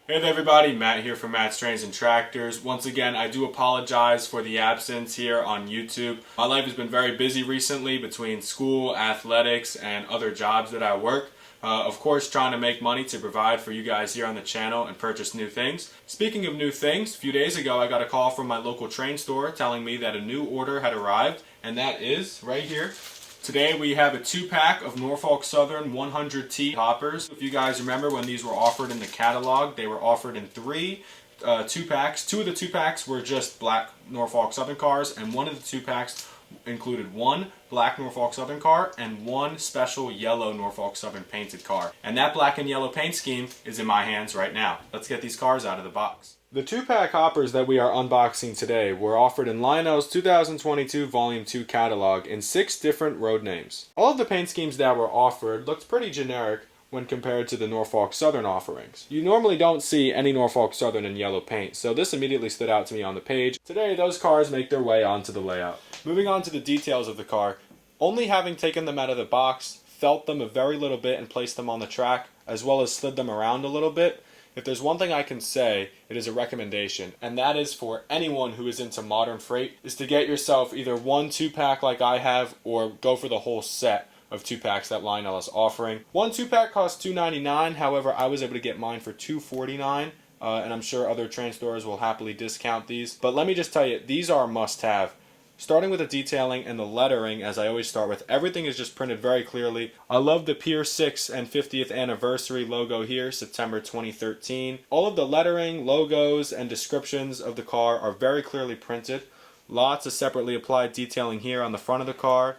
Hey there everybody, Matt here from Matt's Trains and Tractors. Once again, I do apologize for the absence here on YouTube. My life has been very busy recently between school, athletics, and other jobs that I work. Of course, trying to make money to provide for you guys here on the channel and purchase new things. Speaking of new things, a few days ago I got a call from my local train store telling me that a new order had arrived, and that is right here. Today we have a 2-pack of Norfolk Southern 100T hoppers. If you guys remember when these were offered in the catalog, they were offered in 3 2-packs. 2 of the 2-packs were just black Norfolk Southern cars, and one of the 2-packs included 1 black Norfolk Southern car and 1 special yellow Norfolk Southern painted car. And that black and yellow paint scheme is in my hands right now. Let's get these cars out of the box. The 2-pack hoppers that we are unboxing today were offered in Lionel's 2022 Volume 2 catalog in 6 different road names. All of the paint schemes that were offered looked pretty generic when compared to the Norfolk Southern offerings. You normally don't see any Norfolk Southern in yellow paint, so this immediately stood out to me on the page. Today, those cars make their way onto the layout. Moving on to the details of the car, only having taken them out of the box, felt them a very little bit and placed them on the track, as well as slid them around a little bit. If there's one thing I can say, it is a recommendation, and that is for anyone who is into modern freight, is to get yourself either 1 2-pack like I have, or go for the whole set of 2-packs that Lionel is offering. 1 2-pack costs $2.99, however I was able to get mine for $2.49, and I'm sure other train stores will happily discount these. But let me just tell you, these are a must-have. Starting with the detailing and the lettering, as I always start with, everything is just printed very clearly. I love the Pier 6 and 50th anniversary logo here, September 2013. All of the lettering, logos, and descriptions of the car are very clearly printed. Lots of separately applied detailing here on the front of the car.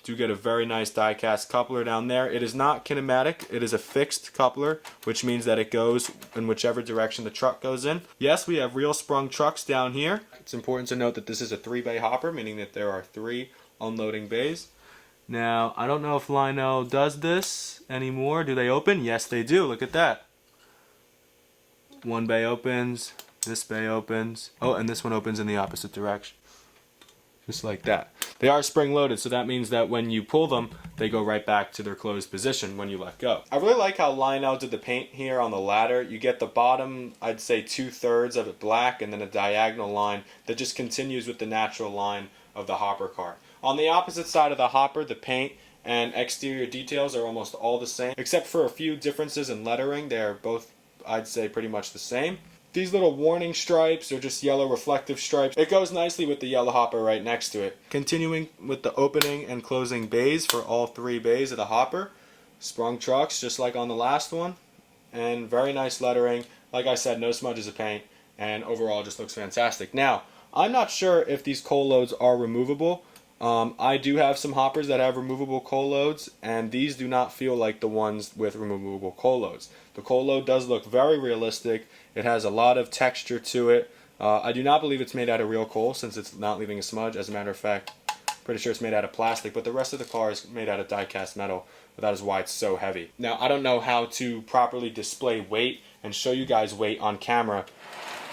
Do get a very nice die-cast coupler down there. It is not kinematic, it is a fixed coupler, which means that it goes in whichever direction the truck goes in. Yes, we have real sprung trucks down here. It's important to note that this is a 3-bay hopper, meaning that there are 3 unloading bays. Now, I don't know if Lionel does this anymore. Do they open? Yes, they do. Look at that. 1 bay opens, this bay opens. Oh, and this one opens in the opposite direction. Just like that. They are spring loaded, so that means that when you pull them, they go right back to their closed position when you let go. I really like how Lionel did the paint here on the ladder. You get the bottom, I'd say 2/3 of it black, and then a diagonal line that just continues with the natural line of the hopper car. On the opposite side of the hopper, the paint and exterior details are almost all the same, except for a few differences in lettering. They're both, I'd say, pretty much the same. These little warning stripes are just yellow reflective stripes. It goes nicely with the yellow hopper right next to it. Continuing with the opening and closing bays for all 3 bays of the hopper. Sprung trucks just like on the last one. And very nice lettering. Like I said, no smudges of paint. And overall just looks fantastic. Now, I'm not sure if these coal loads are removable. I do have some hoppers that have removable coal loads, and these do not feel like the ones with removable coal loads. The coal load does look very realistic. It has a lot of texture to it. I do not believe it's made out of real coal since it's not leaving a smudge. As a matter of fact, pretty sure it's made out of plastic, but the rest of the car is made out of die-cast metal. But that is why it's so heavy. Now, I don't know how to properly display weight and show you guys weight on camera,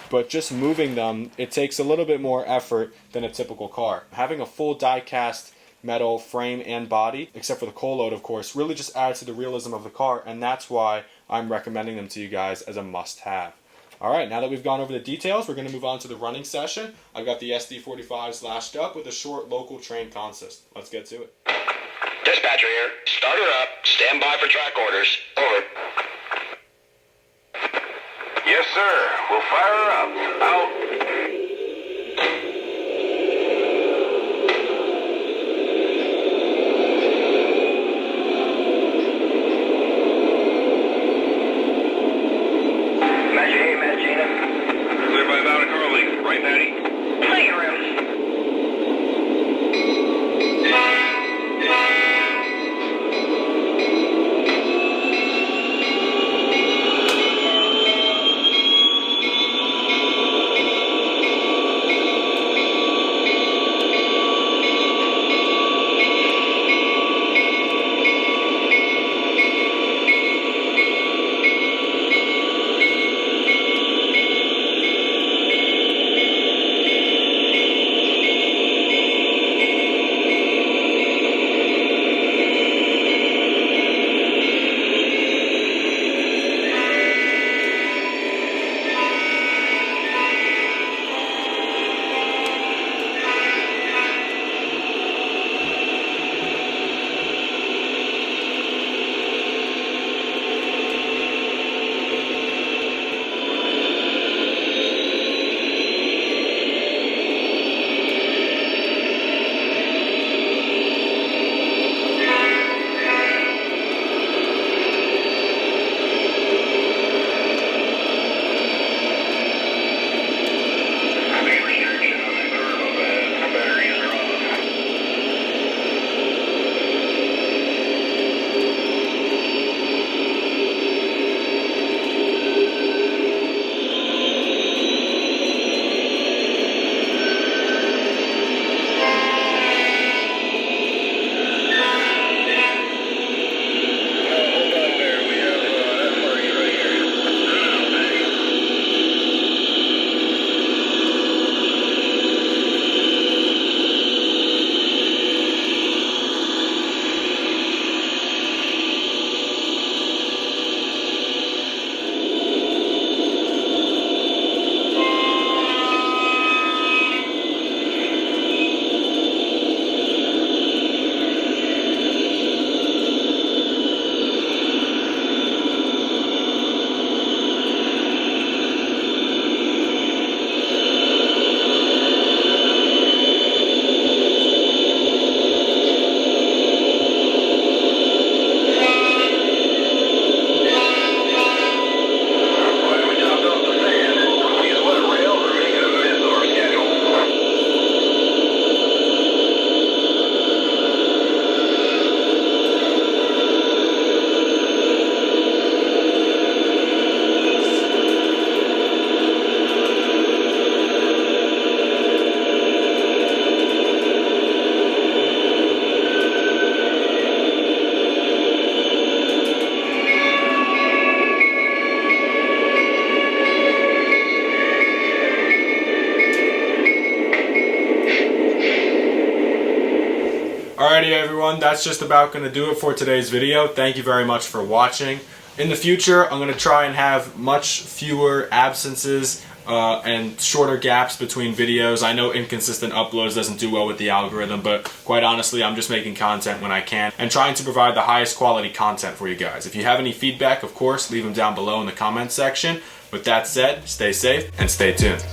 but just moving them, it takes a little bit more effort than a typical car. Having a full die-cast metal frame and body, except for the coal load of course, really just adds to the realism of the car, and that's why I'm recommending them to you guys as a must-have. Alright, now that we've gone over the details, we're going to move on to the running session. I've got the SD45s lashed up with a short local train consist. Let's get to it. Dispatcher here. Start her up. Stand by for track orders. Over. Yes, sir. We'll fire her up. Out. Magina. Clear by Bound and Carly. Right, Patty? Plenty of room. Alrighty everyone, that's just about going to do it for today's video. Thank you very much for watching. In the future, I'm going to try and have much fewer absences and shorter gaps between videos. I know inconsistent uploads doesn't do well with the algorithm, but quite honestly, I'm just making content when I can and trying to provide the highest quality content for you guys. If you have any feedback, of course, leave them down below in the comments section. With that said, stay safe and stay tuned.